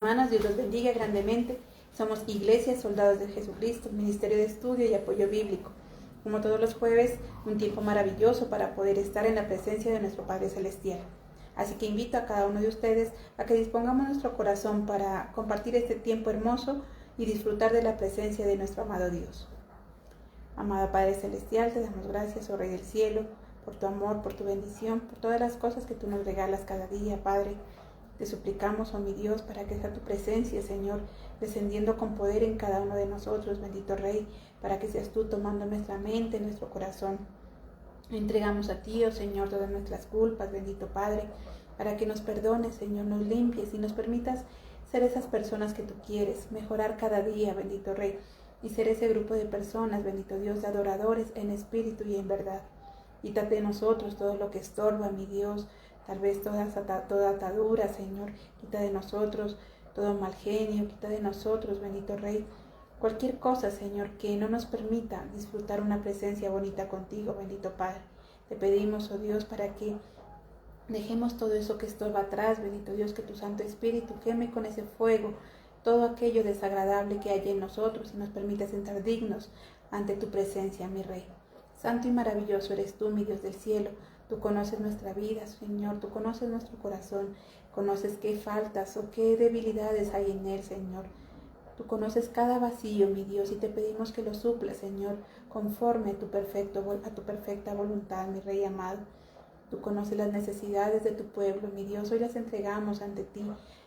Hermanos, Dios los bendiga grandemente. Somos Iglesia Soldados de Jesucristo, Ministerio de Estudio y Apoyo Bíblico. Como todos los jueves, un tiempo maravilloso para poder estar en la presencia de nuestro Padre Celestial. Así que invito a cada uno de ustedes a que dispongamos nuestro corazón para compartir este tiempo hermoso y disfrutar de la presencia de nuestro amado Dios. Amado Padre Celestial, te damos gracias, oh Rey del Cielo, por tu amor, por tu bendición, por todas las cosas que tú nos regalas cada día, Padre. Te suplicamos, oh mi Dios, para que sea tu presencia, Señor, descendiendo con poder en cada uno de nosotros, bendito Rey, para que seas tú tomando nuestra mente, nuestro corazón. Entregamos a ti, oh Señor, todas nuestras culpas, bendito Padre, para que nos perdones, Señor, nos limpies y nos permitas ser esas personas que tú quieres, mejorar cada día, bendito Rey, y ser ese grupo de personas, bendito Dios, de adoradores en espíritu y en verdad. Quítate de nosotros todo lo que estorba, mi Dios, tal vez toda atadura, Señor, quita de nosotros todo mal genio, quita de nosotros, bendito Rey, cualquier cosa, Señor, que no nos permita disfrutar una presencia bonita contigo, bendito Padre. Te pedimos, oh Dios, para que dejemos todo eso que estorba atrás, bendito Dios, que tu Santo Espíritu queme con ese fuego todo aquello desagradable que hay en nosotros y nos permita sentar dignos ante tu presencia, mi Rey. Santo y maravilloso eres tú, mi Dios del cielo. Tú conoces nuestra vida, Señor, tú conoces nuestro corazón, conoces qué faltas o qué debilidades hay en él, Señor. Tú conoces cada vacío, mi Dios, y te pedimos que lo suplas, Señor, conforme a tu perfecta voluntad, mi Rey amado. Tú conoces las necesidades de tu pueblo, mi Dios, hoy las entregamos ante ti,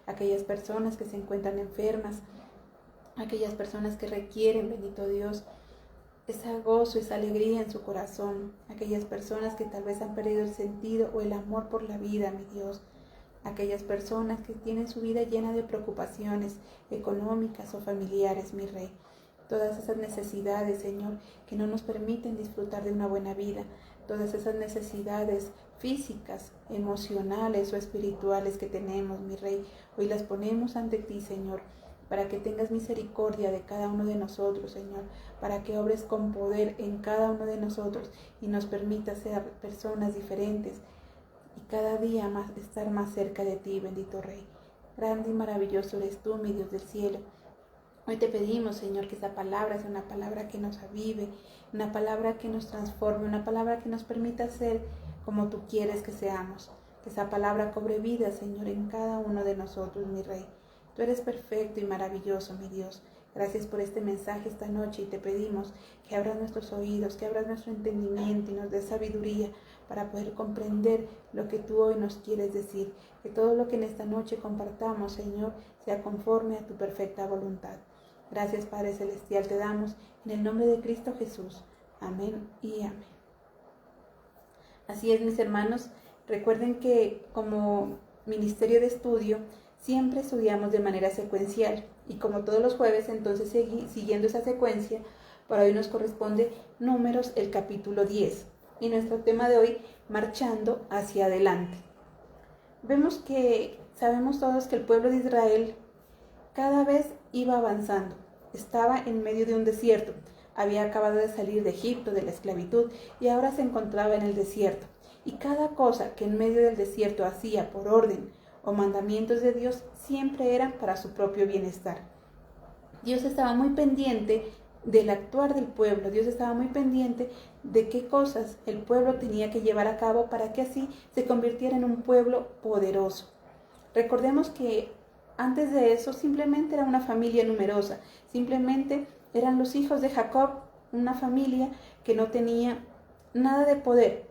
aquellas personas que se encuentran enfermas, aquellas personas que requieren, bendito Dios, ese gozo, esa alegría en su corazón, aquellas personas que tal vez han perdido el sentido o el amor por la vida, mi Dios, aquellas personas que tienen su vida llena de preocupaciones económicas o familiares, mi Rey, todas esas necesidades, Señor, que no nos permiten disfrutar de una buena vida, todas esas necesidades físicas, emocionales o espirituales que tenemos, mi Rey, hoy las ponemos ante ti, Señor, para que tengas misericordia de cada uno de nosotros, Señor, para que obres con poder en cada uno de nosotros y nos permitas ser personas diferentes y cada día más estar más cerca de ti, bendito Rey. Grande y maravilloso eres tú, mi Dios del cielo. Hoy te pedimos, Señor, que esa palabra sea una palabra que nos avive, una palabra que nos transforme, una palabra que nos permita ser como tú quieres que seamos. Que esa palabra cobre vida, Señor, en cada uno de nosotros, mi Rey. Tú eres perfecto y maravilloso, mi Dios. Gracias por este mensaje esta noche y te pedimos que abras nuestros oídos, que abras nuestro entendimiento y nos des sabiduría para poder comprender lo que tú hoy nos quieres decir. Que todo lo que en esta noche compartamos, Señor, sea conforme a tu perfecta voluntad. Gracias, Padre Celestial, te damos en el nombre de Cristo Jesús. Amén y amén. Así es, mis hermanos. Recuerden que como Ministerio de Estudio, siempre estudiamos de manera secuencial y como todos los jueves, entonces siguiendo esa secuencia, para hoy nos corresponde Números, el capítulo 10 y nuestro tema de hoy, marchando hacia adelante. Sabemos todos que el pueblo de Israel cada vez iba avanzando, estaba en medio de un desierto, había acabado de salir de Egipto, de la esclavitud, y ahora se encontraba en el desierto, y cada cosa que en medio del desierto hacía por orden o mandamientos de Dios siempre eran para su propio bienestar. Dios estaba muy pendiente del actuar del pueblo, Dios estaba muy pendiente de qué cosas el pueblo tenía que llevar a cabo para que así se convirtiera en un pueblo poderoso. Recordemos que antes de eso simplemente era una familia numerosa, simplemente eran los hijos de Jacob, una familia que no tenía nada de poder,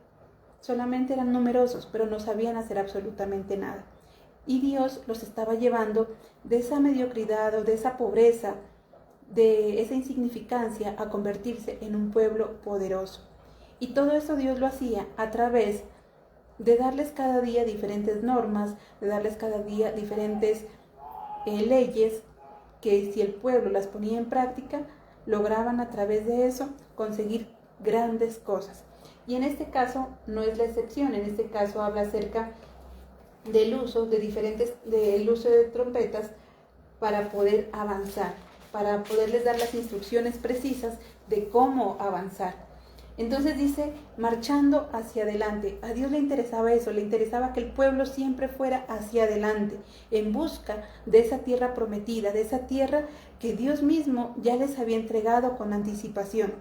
solamente eran numerosos, pero no sabían hacer absolutamente nada. Y Dios los estaba llevando de esa mediocridad o de esa pobreza, de esa insignificancia, a convertirse en un pueblo poderoso. Y todo eso Dios lo hacía a través de darles cada día diferentes normas, de darles cada día diferentes leyes, que si el pueblo las ponía en práctica, lograban a través de eso conseguir grandes cosas. Y en este caso no es la excepción, en este caso habla acerca del uso de trompetas para poder avanzar, para poderles dar las instrucciones precisas de cómo avanzar. Entonces dice, marchando hacia adelante. A Dios le interesaba eso, le interesaba que el pueblo siempre fuera hacia adelante, en busca de esa tierra prometida, de esa tierra que Dios mismo ya les había entregado con anticipación.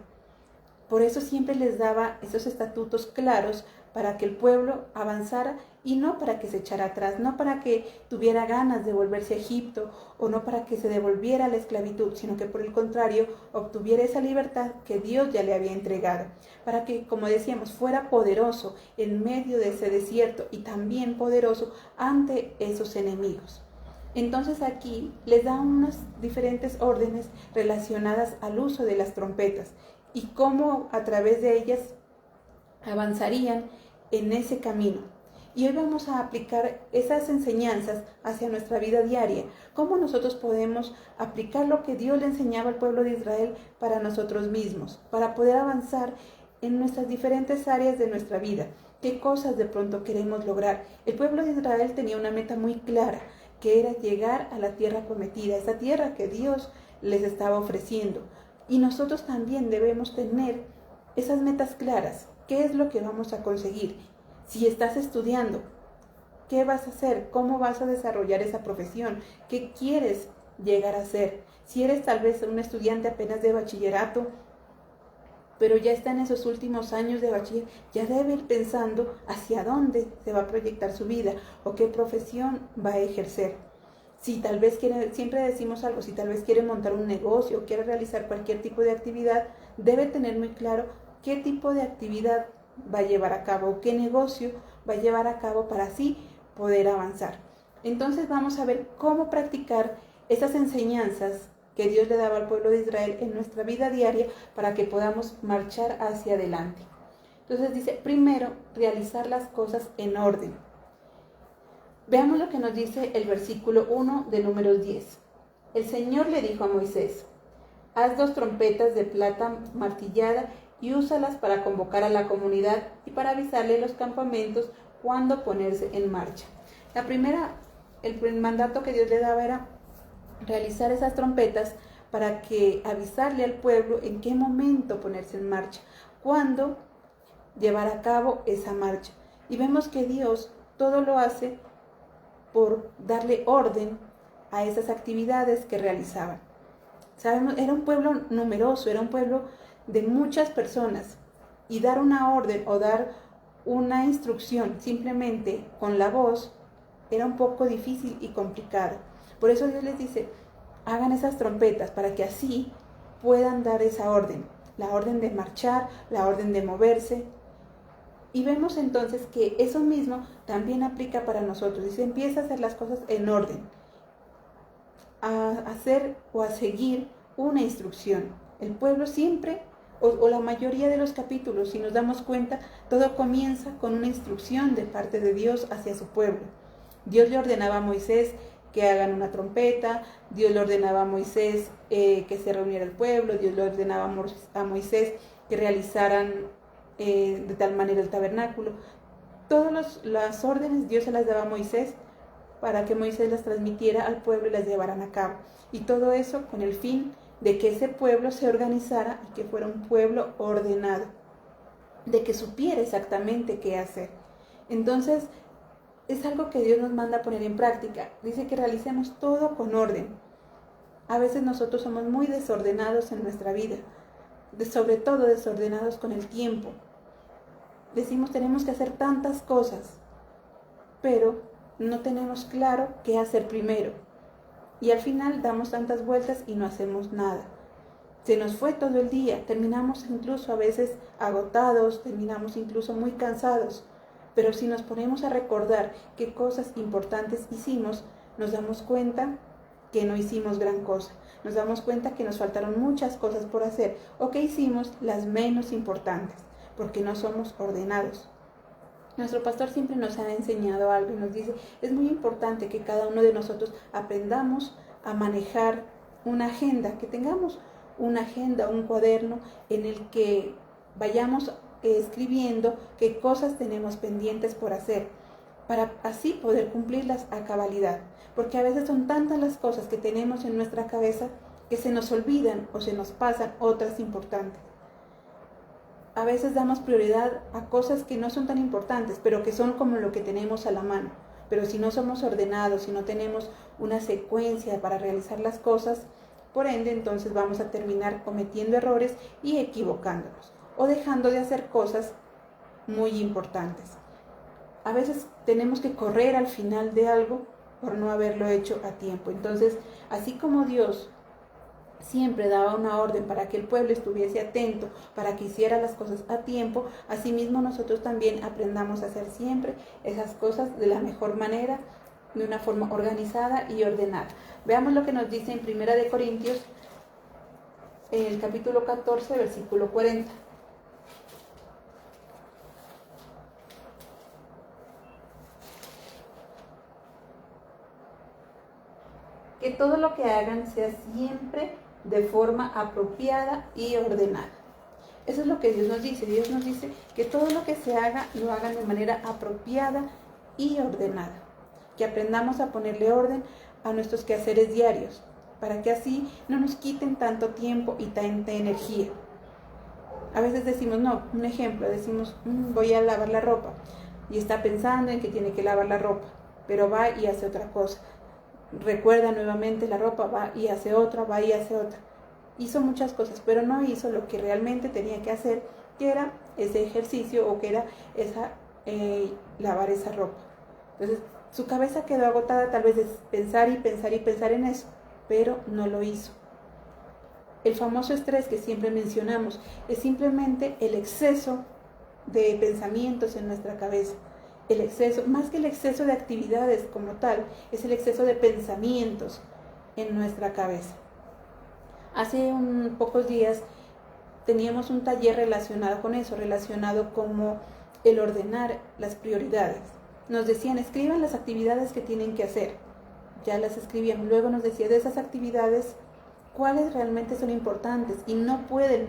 Por eso siempre les daba esos estatutos claros para que el pueblo avanzara y no para que se echara atrás, no para que tuviera ganas de volverse a Egipto o no para que se devolviera a la esclavitud, sino que por el contrario obtuviera esa libertad que Dios ya le había entregado, para que, como decíamos, fuera poderoso en medio de ese desierto y también poderoso ante esos enemigos. Entonces aquí les da unas diferentes órdenes relacionadas al uso de las trompetas y cómo a través de ellas avanzarían en ese camino. Y hoy vamos a aplicar esas enseñanzas hacia nuestra vida diaria. Cómo nosotros podemos aplicar lo que Dios le enseñaba al pueblo de Israel para nosotros mismos, para poder avanzar en nuestras diferentes áreas de nuestra vida. ¿Qué cosas de pronto queremos lograr? El pueblo de Israel tenía una meta muy clara, que era llegar a la tierra prometida, esa tierra que Dios les estaba ofreciendo. Y nosotros también debemos tener esas metas claras. ¿Qué es lo que vamos a conseguir? Si estás estudiando, ¿qué vas a hacer? ¿Cómo vas a desarrollar esa profesión? ¿Qué quieres llegar a ser? Si eres tal vez un estudiante apenas de bachillerato, pero ya está en esos últimos años de bachiller, ya debe ir pensando hacia dónde se va a proyectar su vida o qué profesión va a ejercer. Si tal vez quiere, siempre decimos algo, si tal vez quiere montar un negocio o quiere realizar cualquier tipo de actividad, debe tener muy claro qué tipo de actividad va a llevar a cabo o qué negocio va a llevar a cabo para así poder avanzar. Entonces vamos a ver cómo practicar esas enseñanzas que Dios le daba al pueblo de Israel en nuestra vida diaria para que podamos marchar hacia adelante. Entonces dice, primero, realizar las cosas en orden. Veamos lo que nos dice el versículo 1 de Números 10. El Señor le dijo a Moisés, haz 2 trompetas de plata martillada y úsalas para convocar a la comunidad y para avisarle a los campamentos cuándo ponerse en marcha. El mandato que Dios le daba era realizar esas trompetas para que avisarle al pueblo en qué momento ponerse en marcha, cuándo llevar a cabo esa marcha. Y vemos que Dios todo lo hace por darle orden a esas actividades que realizaban. Sabemos, era un pueblo numeroso, era un pueblo de muchas personas, y dar una orden o dar una instrucción simplemente con la voz era un poco difícil y complicado. Por eso Dios les dice, hagan esas trompetas para que así puedan dar esa orden, la orden de marchar, la orden de moverse. Y vemos entonces que eso mismo también aplica para nosotros. Dice, empieza a hacer las cosas en orden, a hacer o a seguir una instrucción. El pueblo siempre, o la mayoría de los capítulos, si nos damos cuenta, todo comienza con una instrucción de parte de Dios hacia su pueblo. Dios le ordenaba a Moisés que hagan una trompeta, Dios le ordenaba a Moisés que se reuniera el pueblo, Dios le ordenaba a Moisés que realizaran de tal manera el tabernáculo. Todas las órdenes Dios se las daba a Moisés para que Moisés las transmitiera al pueblo y las llevaran a cabo. Y todo eso con el fin de que ese pueblo se organizara y que fuera un pueblo ordenado, de que supiera exactamente qué hacer. Entonces, es algo que Dios nos manda a poner en práctica. Dice que realicemos todo con orden. A veces nosotros somos muy desordenados en nuestra vida, sobre todo desordenados con el tiempo. Decimos, tenemos que hacer tantas cosas, pero no tenemos claro qué hacer primero. Y al final damos tantas vueltas y no hacemos nada. Se nos fue todo el día, terminamos incluso a veces agotados, terminamos incluso muy cansados. Pero si nos ponemos a recordar qué cosas importantes hicimos, nos damos cuenta que no hicimos gran cosa. Nos damos cuenta que nos faltaron muchas cosas por hacer o que hicimos las menos importantes, porque no somos ordenados. Nuestro pastor siempre nos ha enseñado algo y nos dice, es muy importante que cada uno de nosotros aprendamos a manejar una agenda, que tengamos una agenda, un cuaderno en el que vayamos escribiendo qué cosas tenemos pendientes por hacer, para así poder cumplirlas a cabalidad, porque a veces son tantas las cosas que tenemos en nuestra cabeza que se nos olvidan o se nos pasan otras importantes. a veces damos prioridad a cosas que no son tan importantes, pero que son como lo que tenemos a la mano. Pero si no somos ordenados, si no tenemos una secuencia para realizar las cosas, por ende, entonces vamos a terminar cometiendo errores y equivocándonos o dejando de hacer cosas muy importantes. A veces tenemos que correr al final de algo por no haberlo hecho a tiempo. Entonces, así como Dios siempre daba una orden para que el pueblo estuviese atento, para que hiciera las cosas a tiempo, asimismo nosotros también aprendamos a hacer siempre esas cosas de la mejor manera, de una forma organizada y ordenada. Veamos lo que nos dice en 1 Corintios, en el capítulo 14, versículo 40. Que todo lo que hagan sea siempre de forma apropiada y ordenada. Eso es lo que Dios nos dice. Dios nos dice que todo lo que se haga, lo hagan de manera apropiada y ordenada. Que aprendamos a ponerle orden a nuestros quehaceres diarios, para que así no nos quiten tanto tiempo y tanta energía. A veces decimos, no, un ejemplo, decimos, voy a lavar la ropa, y está pensando en que tiene que lavar la ropa, pero va y hace otra cosa. Recuerda nuevamente la ropa, va y hace otra, va y hace otra. Hizo muchas cosas, pero no hizo lo que realmente tenía que hacer, que era ese ejercicio o que era lavar esa ropa. Entonces, su cabeza quedó agotada tal vez de pensar y pensar y pensar en eso, pero no lo hizo. El famoso estrés que siempre mencionamos es simplemente el exceso de pensamientos en nuestra cabeza. El exceso, más que el exceso de actividades como tal, es el exceso de pensamientos en nuestra cabeza. Hace pocos días teníamos un taller relacionado con eso, relacionado como el ordenar las prioridades. Nos decían, escriban las actividades que tienen que hacer. Ya las escribían. Luego nos decía de esas actividades, cuáles realmente son importantes y no pueden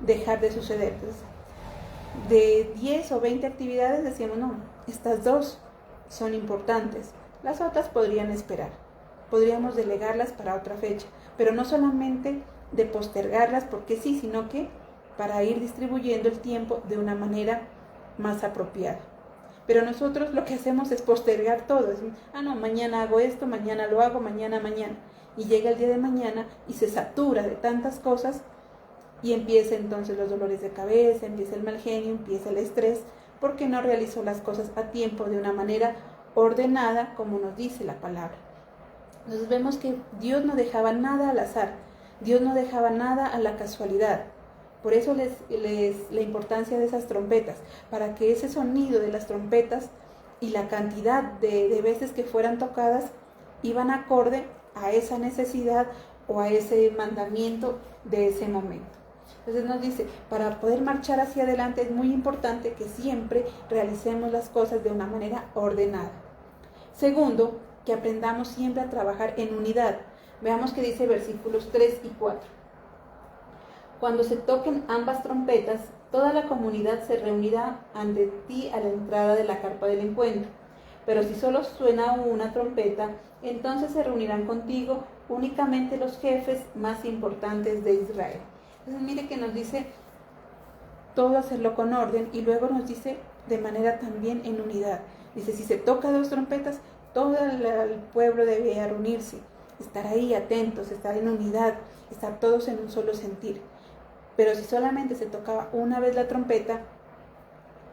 dejar de suceder. Entonces, de 10 o 20 actividades decíamos, no, estas 2 son importantes. Las otras podrían esperar. Podríamos delegarlas para otra fecha. Pero no solamente de postergarlas porque sí, sino que para ir distribuyendo el tiempo de una manera más apropiada. Pero nosotros lo que hacemos es postergar todo. Es, no, mañana hago esto, mañana lo hago, mañana. Y llega el día de mañana y se satura de tantas cosas y empieza entonces los dolores de cabeza, empieza el mal genio, empieza el estrés, porque no realizó las cosas a tiempo de una manera ordenada, como nos dice la palabra. Entonces vemos que Dios no dejaba nada al azar, Dios no dejaba nada a la casualidad. Por eso la importancia de esas trompetas, para que ese sonido de las trompetas y la cantidad de veces que fueran tocadas iban acorde a esa necesidad o a ese mandamiento de ese momento. Entonces nos dice, para poder marchar hacia adelante es muy importante que siempre realicemos las cosas de una manera ordenada. Segundo, que aprendamos siempre a trabajar en unidad. Veamos que dice versículos 3 y 4. Cuando se toquen ambas trompetas, toda la comunidad se reunirá ante ti a la entrada de la carpa del encuentro. Pero si solo suena una trompeta, entonces se reunirán contigo únicamente los jefes más importantes de Israel. Entonces mire que nos dice todo hacerlo con orden y luego nos dice de manera también en unidad. Dice, si se toca 2 trompetas, todo el pueblo debe reunirse, estar ahí atentos, estar en unidad, estar todos en un solo sentir. Pero si solamente se tocaba una vez la trompeta,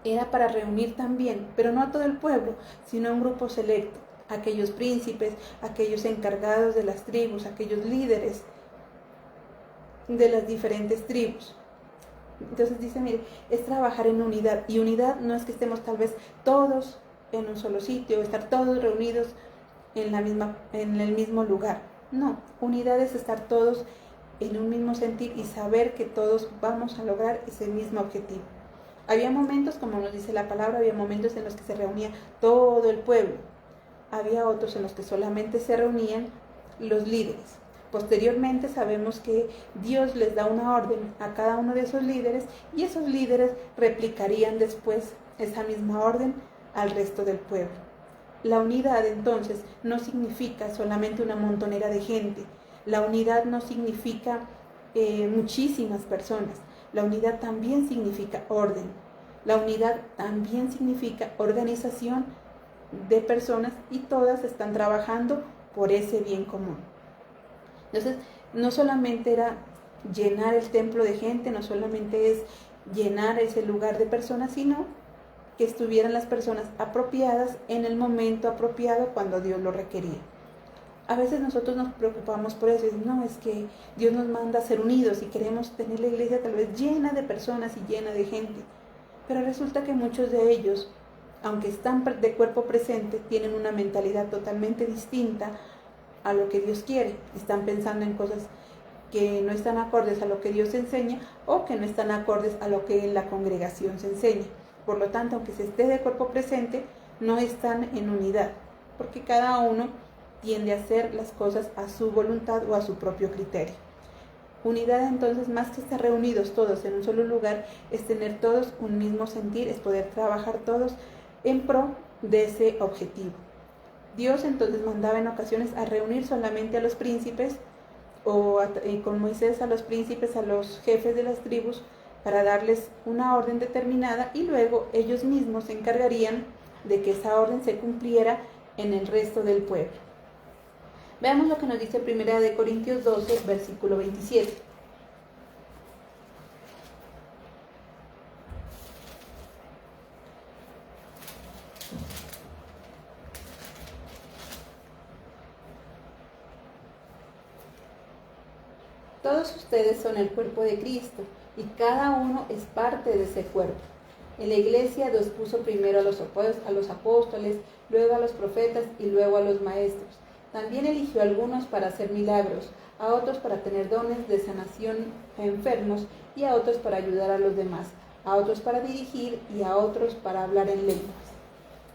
era para reunir también, pero no a todo el pueblo, sino a un grupo selecto, aquellos príncipes, aquellos encargados de las tribus, aquellos líderes de las diferentes tribus. Entonces dice, mire, es trabajar en unidad, y unidad no es que estemos tal vez todos en un solo sitio, estar todos reunidos en el mismo lugar. No, unidad es estar todos en un mismo sentir y saber que todos vamos a lograr ese mismo objetivo. Había momentos, como nos dice la palabra, había momentos en los que se reunía todo el pueblo. Había otros en los que solamente se reunían los líderes. Posteriormente sabemos que Dios les da una orden a cada uno de esos líderes y esos líderes replicarían después esa misma orden al resto del pueblo. La unidad entonces no significa solamente una montonera de gente. La unidad no significa muchísimas personas. La unidad también significa orden. La unidad también significa organización de personas y todas están trabajando por ese bien común. Entonces, no solamente era llenar el templo de gente, no solamente es llenar ese lugar de personas, sino que estuvieran las personas apropiadas en el momento apropiado cuando Dios lo requería. A veces nosotros nos preocupamos por eso, no, es que Dios nos manda a ser unidos y queremos tener la iglesia tal vez llena de personas y llena de gente, pero resulta que muchos de ellos, aunque están de cuerpo presente, tienen una mentalidad totalmente distinta a lo que Dios quiere. Están pensando en cosas que no están acordes a lo que Dios enseña o que no están acordes a lo que en la congregación se enseña. Por lo tanto, aunque se esté de cuerpo presente, no están en unidad, porque cada uno tiende a hacer las cosas a su voluntad o a su propio criterio. Unidad, entonces, más que estar reunidos todos en un solo lugar, es tener todos un mismo sentir, es poder trabajar todos en pro de ese objetivo. Dios entonces mandaba en ocasiones a reunir solamente a los príncipes o con Moisés a los príncipes, a los jefes de las tribus, para darles una orden determinada y luego ellos mismos se encargarían de que esa orden se cumpliera en el resto del pueblo. Veamos lo que nos dice 1 Corintios 12, versículo 27. Todos ustedes son el cuerpo de Cristo y cada uno es parte de ese cuerpo. En la iglesia Dios puso primero a los apóstoles, luego a los profetas y luego a los maestros. También eligió a algunos para hacer milagros, a otros para tener dones de sanación a enfermos y a otros para ayudar a los demás, a otros para dirigir y a otros para hablar en lenguas.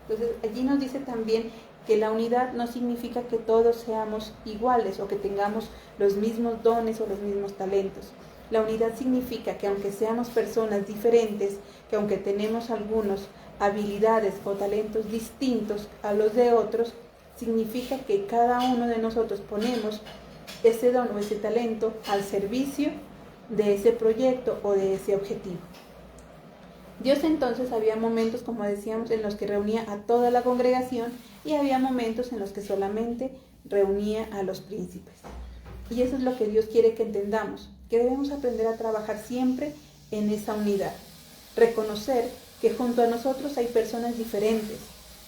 Entonces allí nos dice también que la unidad no significa que todos seamos iguales o que tengamos los mismos dones o los mismos talentos. La unidad significa que aunque seamos personas diferentes, que aunque tenemos algunas habilidades o talentos distintos a los de otros, significa que cada uno de nosotros ponemos ese don o ese talento al servicio de ese proyecto o de ese objetivo. Dios entonces había momentos, como decíamos, en los que reunía a toda la congregación y había momentos en los que solamente reunía a los príncipes. Y eso es lo que Dios quiere que entendamos, que debemos aprender a trabajar siempre en esa unidad. Reconocer que junto a nosotros hay personas diferentes,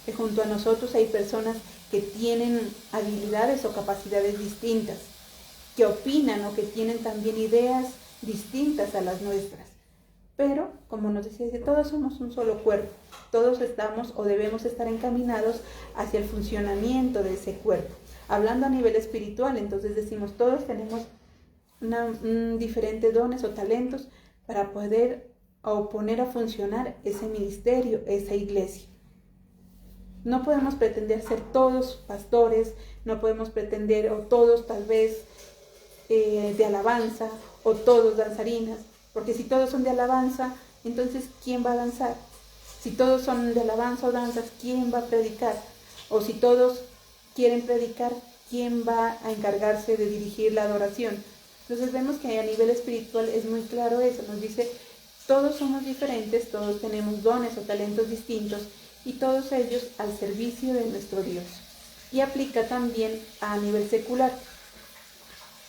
que junto a nosotros hay personas que tienen habilidades o capacidades distintas, que opinan o que tienen también ideas distintas a las nuestras. Pero, como nos decía, todos somos un solo cuerpo, todos estamos o debemos estar encaminados hacia el funcionamiento de ese cuerpo. Hablando a nivel espiritual, entonces decimos, todos tenemos diferentes dones o talentos para poder o poner a funcionar ese ministerio, esa iglesia. No podemos pretender ser todos pastores, no podemos pretender o todos tal vez de alabanza o todos danzarinas, porque si todos son de alabanza, entonces ¿quién va a danzar? Si todos son de alabanza o danzas, ¿quién va a predicar? O si todos quieren predicar, ¿quién va a encargarse de dirigir la adoración? Entonces vemos que a nivel espiritual es muy claro eso, nos dice, todos somos diferentes, todos tenemos dones o talentos distintos y todos ellos al servicio de nuestro Dios. Y aplica también a nivel secular.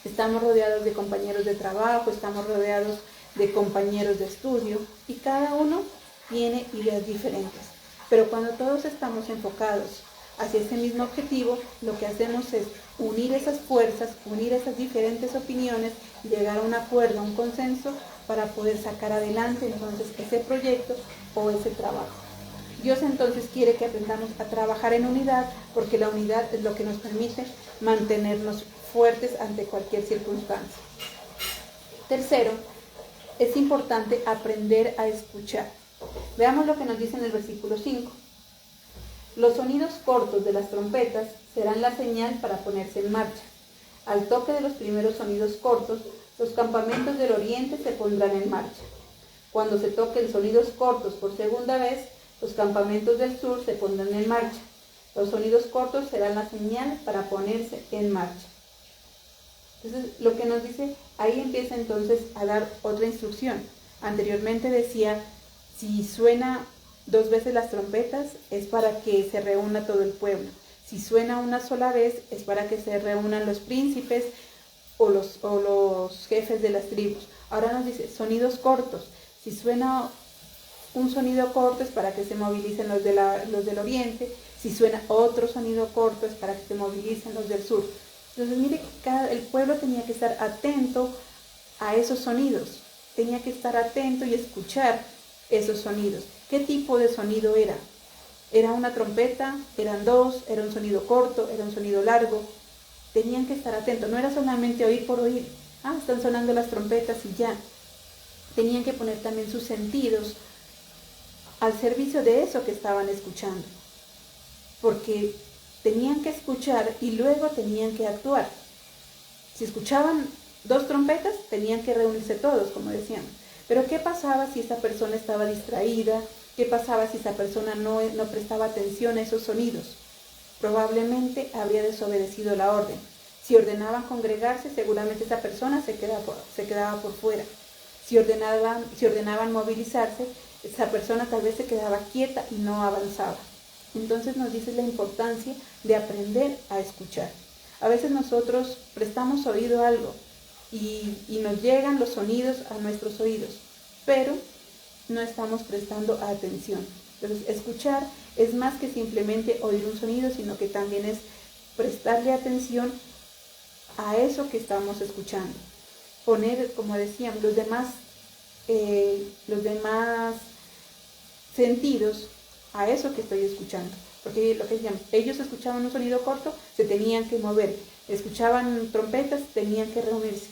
Estamos rodeados de compañeros de trabajo, estamos rodeados de compañeros de estudio y cada uno tiene ideas diferentes. Pero cuando todos estamos enfocados hacia ese mismo objetivo, lo que hacemos es unir esas fuerzas, unir esas diferentes opiniones, llegar a un acuerdo, a un consenso para poder sacar adelante entonces ese proyecto o ese trabajo. Dios entonces quiere que aprendamos a trabajar en unidad porque la unidad es lo que nos permite mantenernos fuertes ante cualquier circunstancia. Tercero, es importante aprender a escuchar. Veamos lo que nos dice en el versículo 5. Los sonidos cortos de las trompetas serán la señal para ponerse en marcha. Al toque de los primeros sonidos cortos, los campamentos del oriente se pondrán en marcha. Cuando se toquen sonidos cortos por segunda vez, los campamentos del sur se pondrán en marcha. Los sonidos cortos serán la señal para ponerse en marcha. Entonces, lo que nos dice, ahí empieza entonces a dar otra instrucción. Anteriormente decía, si suena 2 veces las trompetas es para que se reúna todo el pueblo. Si suena una sola vez es para que se reúnan los príncipes o los jefes de las tribus. Ahora nos dice sonidos cortos. Si suena un sonido corto es para que se movilicen los del oriente. Si suena otro sonido corto es para que se movilicen los del sur. Entonces mire que el pueblo tenía que estar atento a esos sonidos. Tenía que estar atento y escuchar esos sonidos. ¿Qué tipo de sonido era? ¿Era una trompeta? ¿Eran 2? ¿Era un sonido corto? ¿Era un sonido largo? Tenían que estar atentos. No era solamente oír por oír. Están sonando las trompetas y ya. Tenían que poner también sus sentidos al servicio de eso que estaban escuchando. Porque tenían que escuchar y luego tenían que actuar. Si escuchaban 2 trompetas, tenían que reunirse todos, como decíamos. Pero ¿qué pasaba si esa persona estaba distraída? ¿Qué pasaba si esa persona no prestaba atención a esos sonidos? Probablemente habría desobedecido la orden. Si ordenaban congregarse, seguramente esa persona se quedaba por fuera. Si ordenaban movilizarse, esa persona tal vez se quedaba quieta y no avanzaba. Entonces nos dice la importancia de aprender a escuchar. A veces nosotros prestamos oído a algo y nos llegan los sonidos a nuestros oídos, pero no estamos prestando atención. Entonces, escuchar es más que simplemente oír un sonido, sino que también es prestarle atención a eso que estamos escuchando. Poner, como decíamos, los demás sentidos a eso que estoy escuchando. Porque lo que decían, ellos escuchaban un sonido corto, se tenían que mover. Escuchaban trompetas, tenían que reunirse.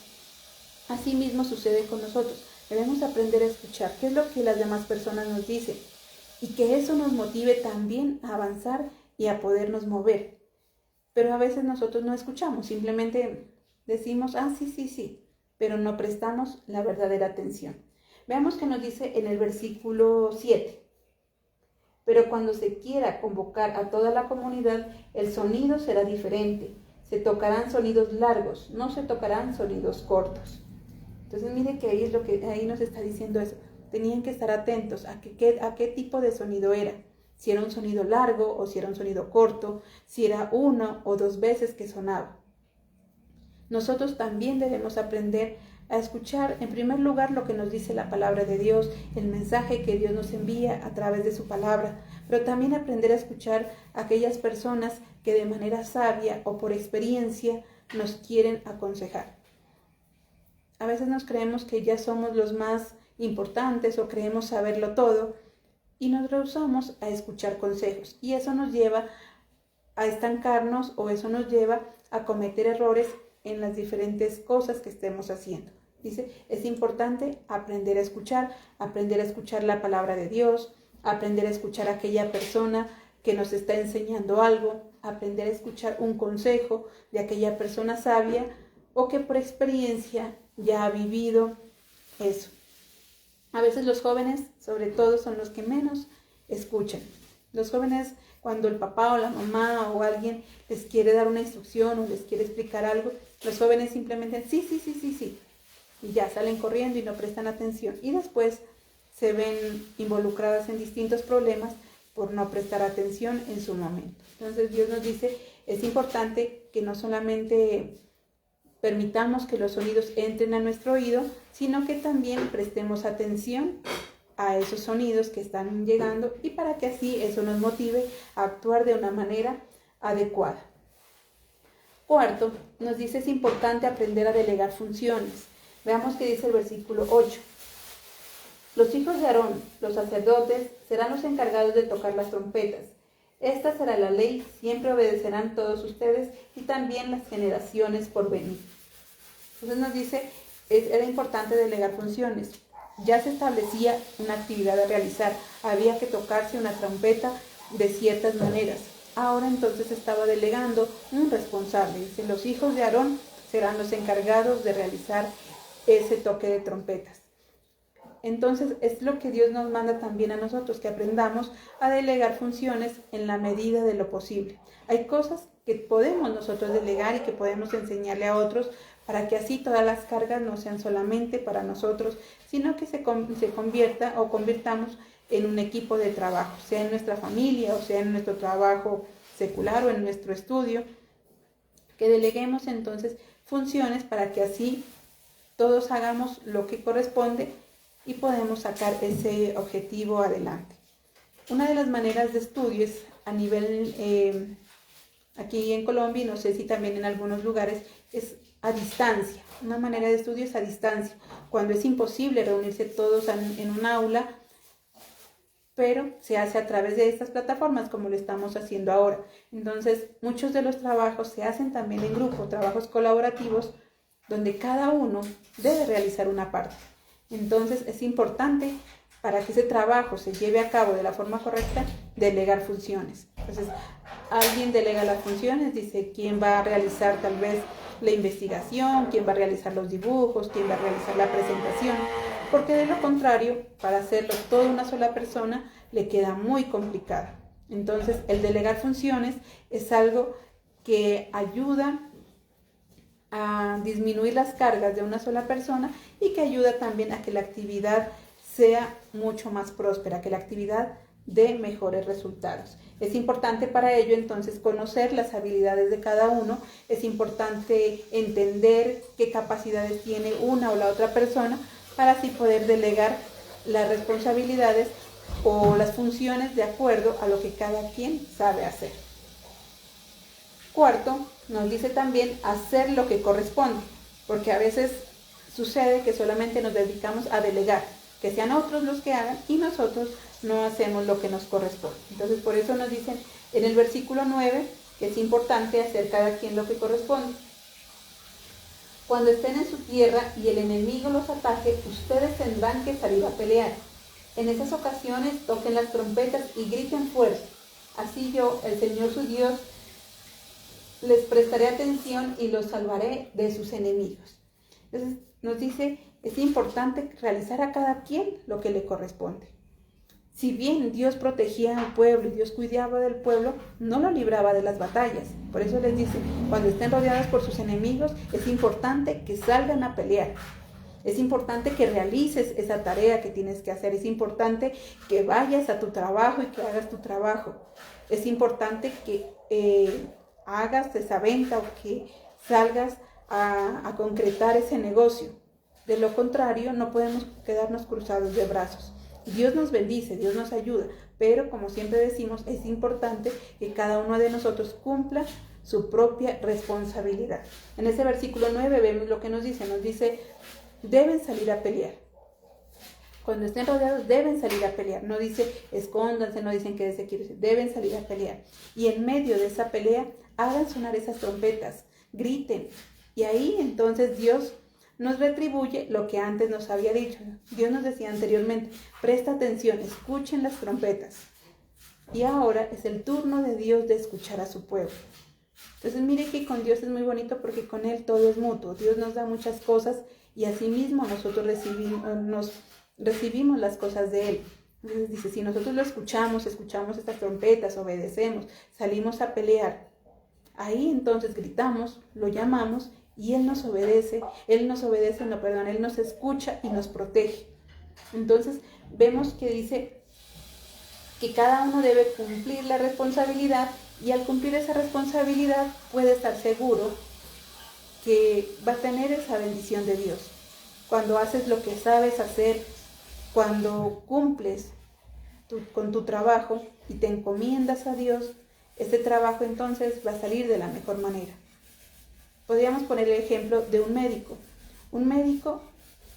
Así mismo sucede con nosotros. Debemos aprender a escuchar qué es lo que las demás personas nos dicen y que eso nos motive también a avanzar y a podernos mover. Pero a veces nosotros no escuchamos, simplemente decimos, sí, pero no prestamos la verdadera atención. Veamos qué nos dice en el versículo 7. Pero cuando se quiera convocar a toda la comunidad, el sonido será diferente. Se tocarán sonidos largos, no se tocarán sonidos cortos. Entonces mire que ahí nos está diciendo eso. Tenían que estar atentos a qué tipo de sonido era. Si era un sonido largo o si era un sonido corto, si era 1 o 2 veces que sonaba. Nosotros también debemos aprender a escuchar en primer lugar lo que nos dice la palabra de Dios, el mensaje que Dios nos envía a través de su palabra, pero también aprender a escuchar a aquellas personas que de manera sabia o por experiencia nos quieren aconsejar. A veces nos creemos que ya somos los más importantes o creemos saberlo todo y nos rehusamos a escuchar consejos y eso nos lleva a estancarnos o eso nos lleva a cometer errores en las diferentes cosas que estemos haciendo. Dice, es importante aprender a escuchar la palabra de Dios, aprender a escuchar a aquella persona que nos está enseñando algo, aprender a escuchar un consejo de aquella persona sabia o que por experiencia ya ha vivido eso. A veces los jóvenes, sobre todo, son los que menos escuchan. Los jóvenes, cuando el papá o la mamá o alguien les quiere dar una instrucción o les quiere explicar algo, los jóvenes simplemente sí, y ya salen corriendo y no prestan atención. Y después se ven involucradas en distintos problemas por no prestar atención en su momento. Entonces Dios nos dice, es importante que no solamente permitamos que los sonidos entren a nuestro oído, sino que también prestemos atención a esos sonidos que están llegando y para que así eso nos motive a actuar de una manera adecuada. Cuarto, nos dice es importante aprender a delegar funciones. Veamos qué dice el versículo 8. Los hijos de Aarón, los sacerdotes, serán los encargados de tocar las trompetas. Esta será la ley, siempre obedecerán todos ustedes y también las generaciones por venir. Entonces nos dice, era importante delegar funciones. Ya se establecía una actividad a realizar, había que tocarse una trompeta de ciertas maneras. Ahora entonces estaba delegando un responsable. Dice, los hijos de Aarón serán los encargados de realizar ese toque de trompetas. Entonces es lo que Dios nos manda también a nosotros, que aprendamos a delegar funciones en la medida de lo posible. Hay cosas que podemos nosotros delegar y que podemos enseñarle a otros para que así todas las cargas no sean solamente para nosotros, sino que se convierta o convirtamos en un equipo de trabajo, sea en nuestra familia o sea en nuestro trabajo secular o en nuestro estudio, que deleguemos entonces funciones para que así todos hagamos lo que corresponde y podemos sacar ese objetivo adelante. Una de las maneras de estudio es a nivel, aquí en Colombia, y no sé si también en algunos lugares, es a distancia. Una manera de estudio es a distancia, cuando es imposible reunirse todos en un aula, pero se hace a través de estas plataformas como lo estamos haciendo ahora. Entonces, muchos de los trabajos se hacen también en grupo, trabajos colaborativos, donde cada uno debe realizar una parte. Entonces, es importante para que ese trabajo se lleve a cabo de la forma correcta, delegar funciones. Entonces, alguien delega las funciones, dice quién va a realizar tal vez la investigación, quién va a realizar los dibujos, quién va a realizar la presentación, porque de lo contrario, para hacerlo toda una sola persona, le queda muy complicado. Entonces, el delegar funciones es algo que ayuda a disminuir las cargas de una sola persona y que ayuda también a que la actividad sea mucho más próspera, que la actividad dé mejores resultados. Es importante para ello entonces conocer las habilidades de cada uno, es importante entender qué capacidades tiene una o la otra persona para así poder delegar las responsabilidades o las funciones de acuerdo a lo que cada quien sabe hacer. Cuarto, nos dice también hacer lo que corresponde, porque a veces sucede que solamente nos dedicamos a delegar, que sean otros los que hagan y nosotros no hacemos lo que nos corresponde. Entonces, por eso nos dicen en el versículo 9 que es importante hacer cada quien lo que corresponde. Cuando estén en su tierra y el enemigo los ataque, ustedes tendrán que salir a pelear. En esas ocasiones toquen las trompetas y griten fuerte. Así yo, el Señor su Dios, les prestaré atención y los salvaré de sus enemigos. Entonces nos dice, es importante realizar a cada quien lo que le corresponde. Si bien Dios protegía al pueblo y Dios cuidaba del pueblo, no lo libraba de las batallas. Por eso les dice, cuando estén rodeados por sus enemigos, es importante que salgan a pelear. Es importante que realices esa tarea que tienes que hacer. Es importante que vayas a tu trabajo y que hagas tu trabajo. Es importante que hagas esa venta o que salgas a concretar ese negocio. De lo contrario, no podemos quedarnos cruzados de brazos. Dios nos bendice, Dios nos ayuda, pero como siempre decimos, es importante que cada uno de nosotros cumpla su propia responsabilidad. En ese versículo 9 vemos lo que nos dice, deben salir a pelear. Cuando estén rodeados deben salir a pelear. No dice escóndanse, no dicen que se quiere, deben salir a pelear. Y en medio de esa pelea, hagan sonar esas trompetas, griten. Y ahí entonces Dios nos retribuye lo que antes nos había dicho. Dios nos decía anteriormente, presta atención, escuchen las trompetas. Y ahora es el turno de Dios de escuchar a su pueblo. Entonces mire que con Dios es muy bonito porque con Él todo es mutuo. Dios nos da muchas cosas y asimismo nosotros recibimos las cosas de Él. Entonces dice, si nosotros lo escuchamos estas trompetas, obedecemos, salimos a pelear, ahí entonces gritamos, lo llamamos y Él nos obedece, Él nos escucha y nos protege. Entonces vemos que dice que cada uno debe cumplir la responsabilidad y al cumplir esa responsabilidad puede estar seguro que va a tener esa bendición de Dios. Cuando haces lo que sabes hacer, cuando cumples con tu trabajo y te encomiendas a Dios, ese trabajo entonces va a salir de la mejor manera. Podríamos poner el ejemplo de un médico. Un médico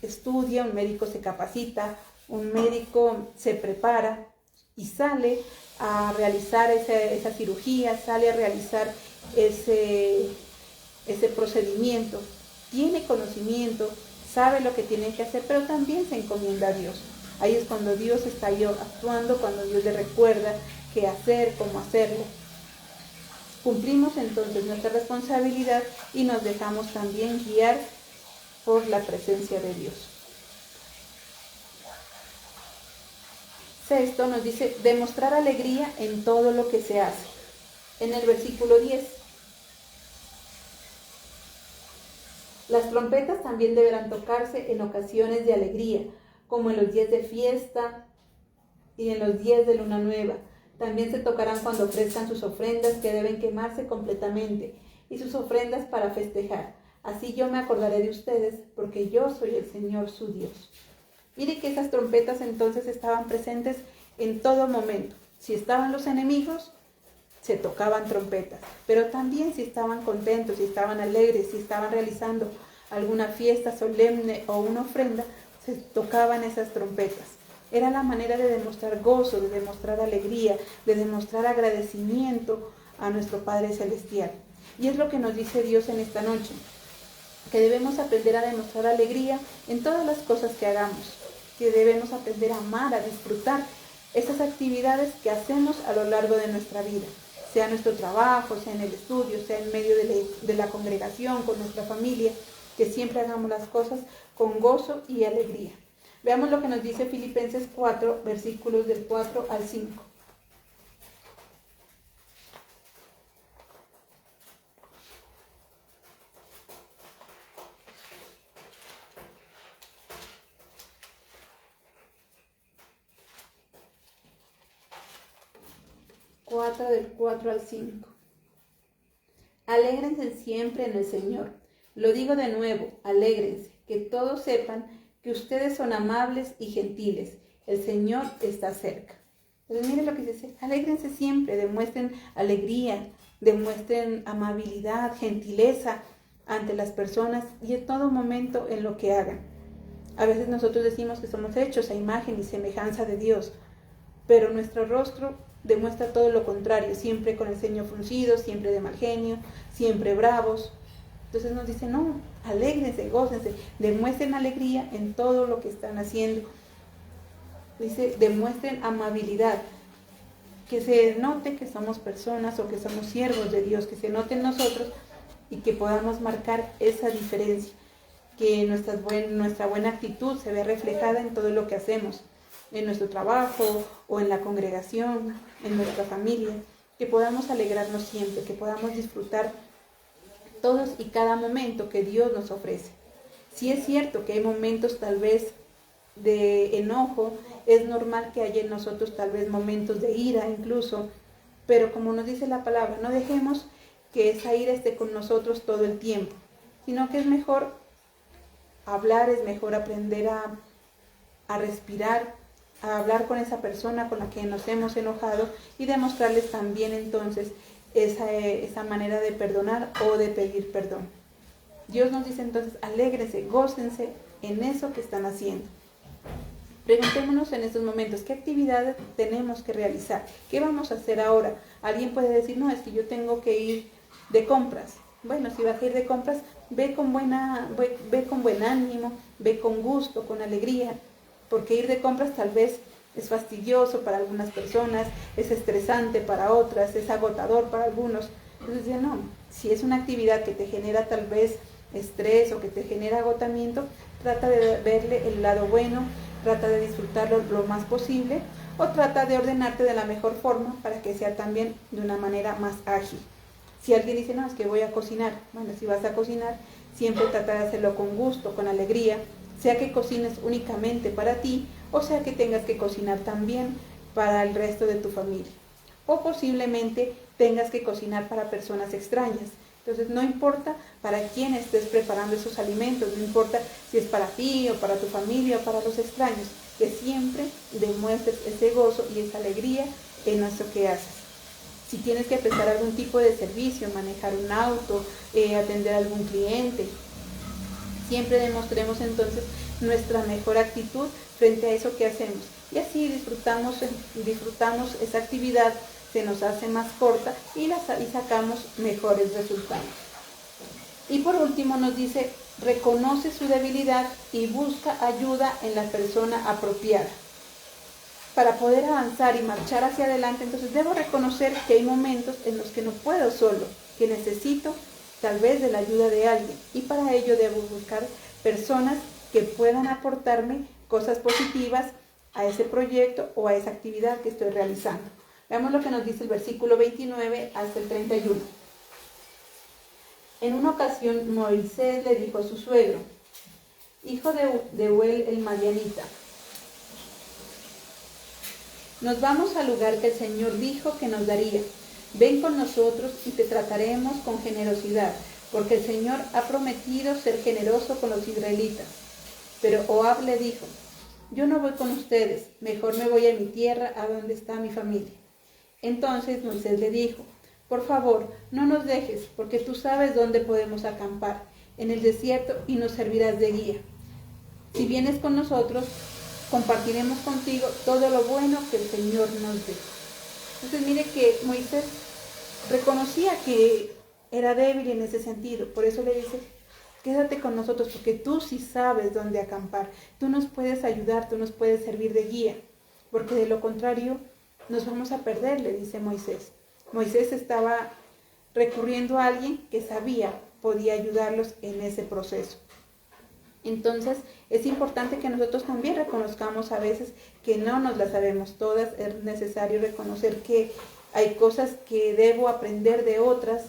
estudia, un médico se capacita, un médico se prepara y sale a realizar esa cirugía, sale a realizar ese procedimiento. Tiene conocimiento, sabe lo que tiene que hacer, pero también se encomienda a Dios. Ahí es cuando Dios está ahí actuando, cuando Dios le recuerda qué hacer, cómo hacerlo. Cumplimos entonces nuestra responsabilidad y nos dejamos también guiar por la presencia de Dios. Sexto nos dice, demostrar alegría en todo lo que se hace. En el versículo 10. Las trompetas también deberán tocarse en ocasiones de alegría, como en los días de fiesta y en los días de luna nueva. También se tocarán cuando ofrezcan sus ofrendas, que deben quemarse completamente, y sus ofrendas para festejar. Así yo me acordaré de ustedes, porque yo soy el Señor su Dios. Mire que esas trompetas entonces estaban presentes en todo momento. Si estaban los enemigos, se tocaban trompetas, pero también si estaban contentos, si estaban alegres, si estaban realizando alguna fiesta solemne o una ofrenda, se tocaban esas trompetas. Era la manera de demostrar gozo, de demostrar alegría, de demostrar agradecimiento a nuestro Padre Celestial. Y es lo que nos dice Dios en esta noche, que debemos aprender a demostrar alegría en todas las cosas que hagamos, que debemos aprender a amar, a disfrutar esas actividades que hacemos a lo largo de nuestra vida, sea nuestro trabajo, sea en el estudio, sea en medio de la congregación, con nuestra familia, que siempre hagamos las cosas con gozo y alegría. Veamos lo que nos dice Filipenses 4, versículos del 4 al 5. Del 4 al 5. Alégrense siempre en el Señor. Lo digo de nuevo, alégrense, que todos sepan que ustedes son amables y gentiles. El Señor está cerca. Entonces miren lo que dice, alégrense siempre, demuestren alegría, demuestren amabilidad, gentileza ante las personas y en todo momento en lo que hagan. A veces nosotros decimos que somos hechos a imagen y semejanza de Dios, pero nuestro rostro demuestra todo lo contrario, siempre con el ceño fruncido, siempre de mal genio, siempre bravos. Entonces nos dice, no, alégrense, gócense, demuestren alegría en todo lo que están haciendo. Dice, demuestren amabilidad, que se note que somos personas o que somos siervos de Dios, que se note en nosotros y que podamos marcar esa diferencia, que nuestra buena actitud se vea reflejada en todo lo que hacemos, en nuestro trabajo o en la congregación, en nuestra familia, que podamos alegrarnos siempre, que podamos disfrutar todos y cada momento que Dios nos ofrece. Si es cierto que hay momentos tal vez de enojo, es normal que haya en nosotros tal vez momentos de ira incluso, pero como nos dice la palabra, no dejemos que esa ira esté con nosotros todo el tiempo, sino que es mejor hablar, es mejor aprender a respirar, a hablar con esa persona con la que nos hemos enojado y demostrarles también entonces esa manera de perdonar o de pedir perdón. Dios nos dice entonces, alégrense, gócense en eso que están haciendo. Preguntémonos en estos momentos, ¿qué actividades tenemos que realizar? ¿Qué vamos a hacer ahora? Alguien puede decir, no, es que yo tengo que ir de compras. Bueno, si vas a ir de compras, ve con buen ánimo, ve con gusto, con alegría, porque ir de compras tal vez es fastidioso para algunas personas, es estresante para otras, es agotador para algunos. Entonces ya no, si es una actividad que te genera tal vez estrés o que te genera agotamiento, trata de verle el lado bueno, trata de disfrutarlo lo más posible o trata de ordenarte de la mejor forma para que sea también de una manera más ágil. Si alguien dice, no, es que voy a cocinar, bueno, si vas a cocinar, siempre trata de hacerlo con gusto, con alegría, sea que cocines únicamente para ti o sea que tengas que cocinar también para el resto de tu familia. O posiblemente tengas que cocinar para personas extrañas. Entonces no importa para quién estés preparando esos alimentos, no importa si es para ti o para tu familia o para los extraños, que siempre demuestres ese gozo y esa alegría en eso que haces. Si tienes que prestar algún tipo de servicio, manejar un auto, atender a algún cliente, siempre demostremos entonces nuestra mejor actitud frente a eso que hacemos. Y así disfrutamos esa actividad, se nos hace más corta y sacamos mejores resultados. Y por último nos dice, reconoce su debilidad y busca ayuda en la persona apropiada. Para poder avanzar y marchar hacia adelante, entonces debo reconocer que hay momentos en los que no puedo solo, que necesito tal vez de la ayuda de alguien. Y para ello debo buscar personas que puedan aportarme cosas positivas a ese proyecto o a esa actividad que estoy realizando. Veamos lo que nos dice el versículo 29 hasta el 31. En una ocasión Moisés le dijo a su suegro, hijo de Deuel el madianita, nos vamos al lugar que el Señor dijo que nos daría. Ven con nosotros y te trataremos con generosidad, porque el Señor ha prometido ser generoso con los israelitas. Pero Ohab le dijo, yo no voy con ustedes, mejor me voy a mi tierra, a donde está mi familia. Entonces Moisés le dijo, por favor, no nos dejes, porque tú sabes dónde podemos acampar, en el desierto, y nos servirás de guía. Si vienes con nosotros, compartiremos contigo todo lo bueno que el Señor nos dé. Entonces mire que Moisés reconocía que era débil en ese sentido, por eso le dice, quédate con nosotros porque tú sí sabes dónde acampar, tú nos puedes ayudar, tú nos puedes servir de guía, porque de lo contrario nos vamos a perder, le dice Moisés. Moisés estaba recurriendo a alguien que sabía, podía ayudarlos en ese proceso. Entonces es importante que nosotros también reconozcamos a veces que no nos las sabemos todas, es necesario reconocer que hay cosas que debo aprender de otras,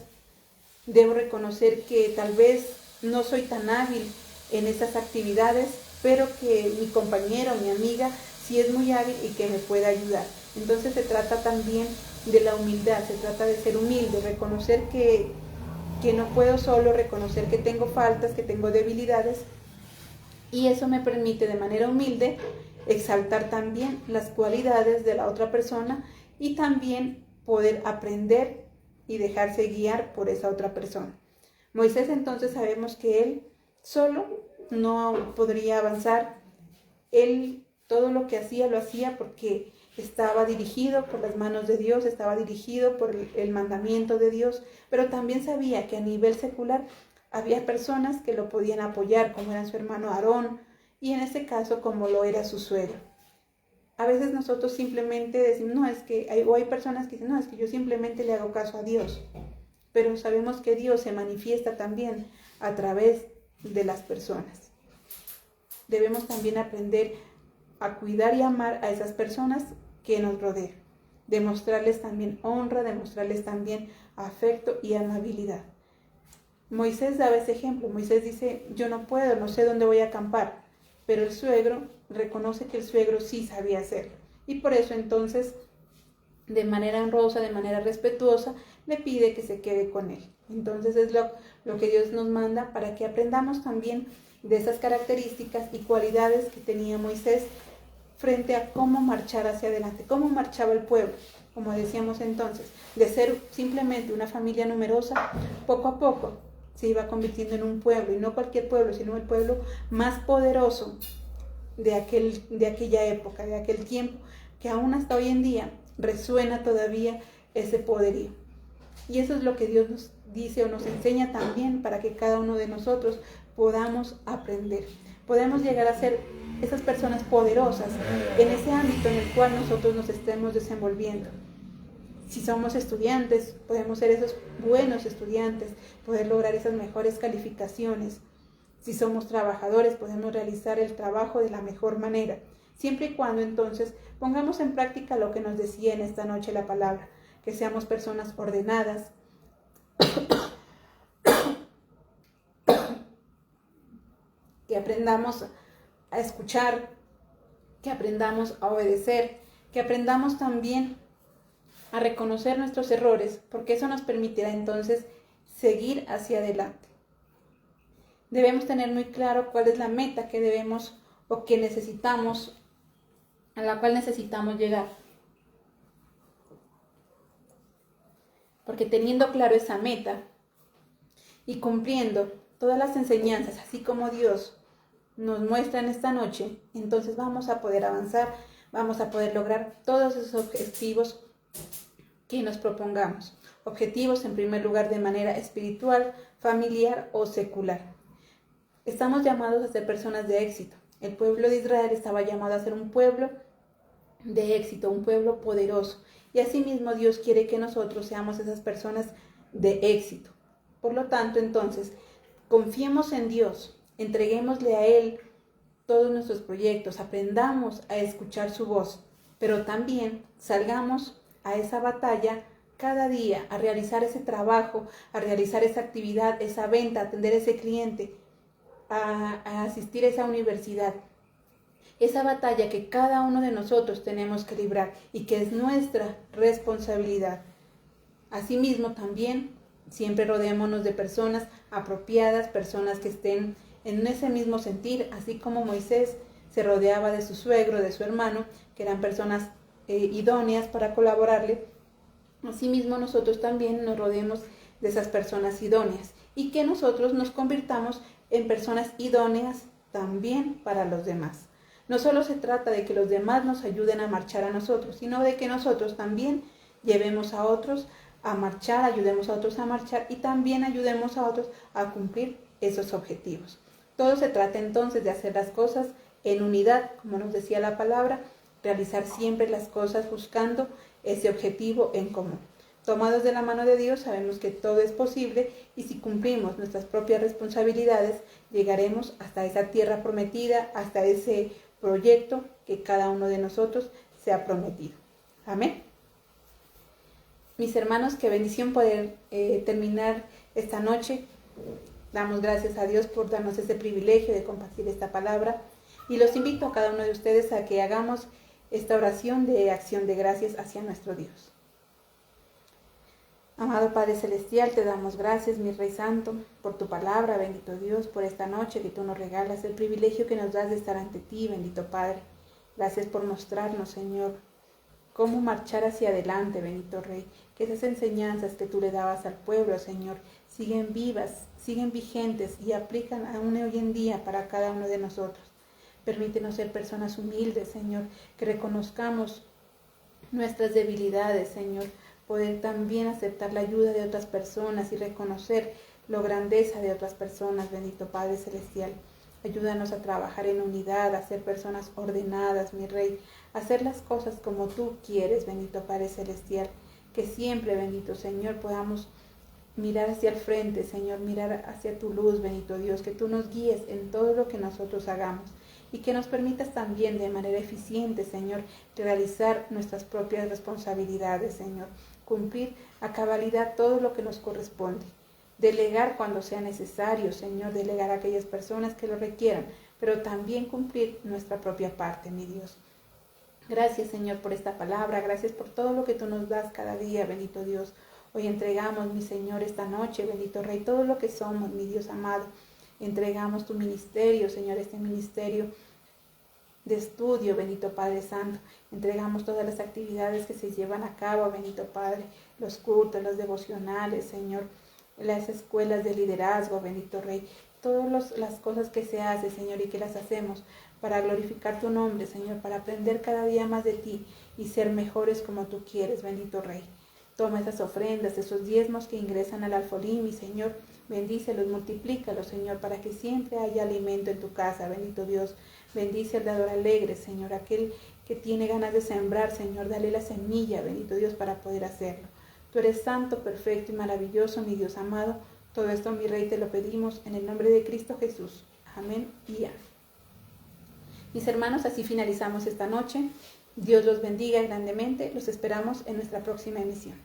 debo reconocer que tal vez no soy tan hábil en esas actividades, pero que mi compañero, mi amiga, sí es muy hábil y que me puede ayudar. Entonces se trata también de la humildad, se trata de ser humilde, reconocer que no puedo solo, reconocer que tengo faltas, que tengo debilidades, y eso me permite de manera humilde exaltar también las cualidades de la otra persona y también poder aprender y dejarse guiar por esa otra persona. Moisés entonces sabemos que él solo no podría avanzar. Él todo lo que hacía lo hacía porque estaba dirigido por las manos de Dios, estaba dirigido por el mandamiento de Dios, pero también sabía que a nivel secular había personas que lo podían apoyar, como era su hermano Aarón, y en ese caso como lo era su suegro. A veces nosotros simplemente decimos, no, es que hay personas que dicen, no, es que yo simplemente le hago caso a Dios. Pero sabemos que Dios se manifiesta también a través de las personas. Debemos también aprender a cuidar y amar a esas personas que nos rodean. Demostrarles también honra, demostrarles también afecto y amabilidad. Moisés daba ese ejemplo. Moisés dice, yo no puedo, no sé dónde voy a acampar. Pero el suegro reconoce que el suegro sí sabía hacerlo. Y por eso entonces, de manera honrosa, de manera respetuosa, le pide que se quede con él. Entonces es lo que Dios nos manda para que aprendamos también de esas características y cualidades que tenía Moisés frente a cómo marchar hacia adelante, cómo marchaba el pueblo. Como decíamos entonces, de ser simplemente una familia numerosa, poco a poco se iba convirtiendo en un pueblo, y no cualquier pueblo, sino el pueblo más poderoso de aquella época, de aquel tiempo, que aún hasta hoy en día resuena todavía ese poderío. Y eso es lo que Dios nos dice o nos enseña también para que cada uno de nosotros podamos aprender. Podemos llegar a ser esas personas poderosas en ese ámbito en el cual nosotros nos estemos desenvolviendo. Si somos estudiantes, podemos ser esos buenos estudiantes, poder lograr esas mejores calificaciones. Si somos trabajadores, podemos realizar el trabajo de la mejor manera, siempre y cuando entonces pongamos en práctica lo que nos decía en esta noche la palabra, que seamos personas ordenadas, que aprendamos a escuchar, que aprendamos a obedecer, que aprendamos también a reconocer nuestros errores, porque eso nos permitirá entonces seguir hacia adelante. Debemos tener muy claro cuál es la meta que debemos o que necesitamos, a la cual necesitamos llegar. Porque teniendo claro esa meta y cumpliendo todas las enseñanzas, así como Dios nos muestra en esta noche, entonces vamos a poder avanzar, vamos a poder lograr todos esos objetivos que nos propongamos. Objetivos en primer lugar de manera espiritual, familiar o secular. Estamos llamados a ser personas de éxito. El pueblo de Israel estaba llamado a ser un pueblo de éxito, un pueblo poderoso. Y asimismo Dios quiere que nosotros seamos esas personas de éxito. Por lo tanto, entonces, confiemos en Dios, entreguémosle a Él todos nuestros proyectos, aprendamos a escuchar su voz, pero también salgamos a esa batalla cada día a realizar ese trabajo, a realizar esa actividad, esa venta, a atender a ese cliente, a asistir a esa universidad. Esa batalla que cada uno de nosotros tenemos que librar y que es nuestra responsabilidad. Asimismo, también siempre rodeémonos de personas apropiadas, personas que estén en ese mismo sentir, así como Moisés se rodeaba de su suegro, de su hermano, que eran personas idóneas para colaborarle. Asimismo, nosotros también nos rodeemos de esas personas idóneas y que nosotros nos convirtamos en personas idóneas también para los demás. No solo se trata de que los demás nos ayuden a marchar a nosotros, sino de que nosotros también llevemos a otros a marchar, ayudemos a otros a marchar y también ayudemos a otros a cumplir esos objetivos. Todo se trata entonces de hacer las cosas en unidad, como nos decía la palabra, realizar siempre las cosas buscando ese objetivo en común. Tomados de la mano de Dios, sabemos que todo es posible y si cumplimos nuestras propias responsabilidades, llegaremos hasta esa tierra prometida, hasta ese proyecto que cada uno de nosotros se ha prometido. Amén. Mis hermanos, qué bendición poder terminar esta noche. Damos gracias a Dios por darnos ese privilegio de compartir esta palabra y los invito a cada uno de ustedes a que hagamos esta oración de acción de gracias hacia nuestro Dios. Amado Padre Celestial, te damos gracias, mi Rey Santo, por tu palabra, bendito Dios, por esta noche que tú nos regalas, el privilegio que nos das de estar ante ti, bendito Padre. Gracias por mostrarnos, Señor, cómo marchar hacia adelante, bendito Rey, que esas enseñanzas que tú le dabas al pueblo, Señor, siguen vivas, siguen vigentes y aplican aún hoy en día para cada uno de nosotros. Permítenos ser personas humildes, Señor, que reconozcamos nuestras debilidades, Señor, poder también aceptar la ayuda de otras personas y reconocer la grandeza de otras personas, bendito Padre Celestial. Ayúdanos a trabajar en unidad, a ser personas ordenadas, mi Rey, a hacer las cosas como tú quieres, bendito Padre Celestial. Que siempre, bendito Señor, podamos mirar hacia el frente, Señor, mirar hacia tu luz, bendito Dios, que tú nos guíes en todo lo que nosotros hagamos y que nos permitas también de manera eficiente, Señor, realizar nuestras propias responsabilidades, Señor, cumplir a cabalidad todo lo que nos corresponde. Delegar cuando sea necesario, Señor, delegar a aquellas personas que lo requieran, pero también cumplir nuestra propia parte, mi Dios. Gracias, Señor, por esta palabra, gracias por todo lo que tú nos das cada día, bendito Dios. Hoy entregamos, mi Señor, esta noche, bendito Rey, todo lo que somos, mi Dios amado. Entregamos tu ministerio, Señor, este ministerio de estudio, bendito Padre Santo. Entregamos todas las actividades que se llevan a cabo, bendito Padre, los cultos, los devocionales, Señor, las escuelas de liderazgo, bendito Rey, todas las cosas que se hacen, Señor, y que las hacemos para glorificar tu nombre, Señor, para aprender cada día más de ti y ser mejores como tú quieres, bendito Rey. Toma esas ofrendas, esos diezmos que ingresan al alfolí, mi Señor, bendícelos, multiplícalos, Señor, para que siempre haya alimento en tu casa, bendito Dios. Bendice al dador alegre, Señor, aquel que tiene ganas de sembrar, Señor, dale la semilla, bendito Dios, para poder hacerlo. Tú eres santo, perfecto y maravilloso, mi Dios amado. Todo esto, mi Rey, te lo pedimos en el nombre de Cristo Jesús. Amén y amén. Mis hermanos, así finalizamos esta noche. Dios los bendiga grandemente. Los esperamos en nuestra próxima emisión.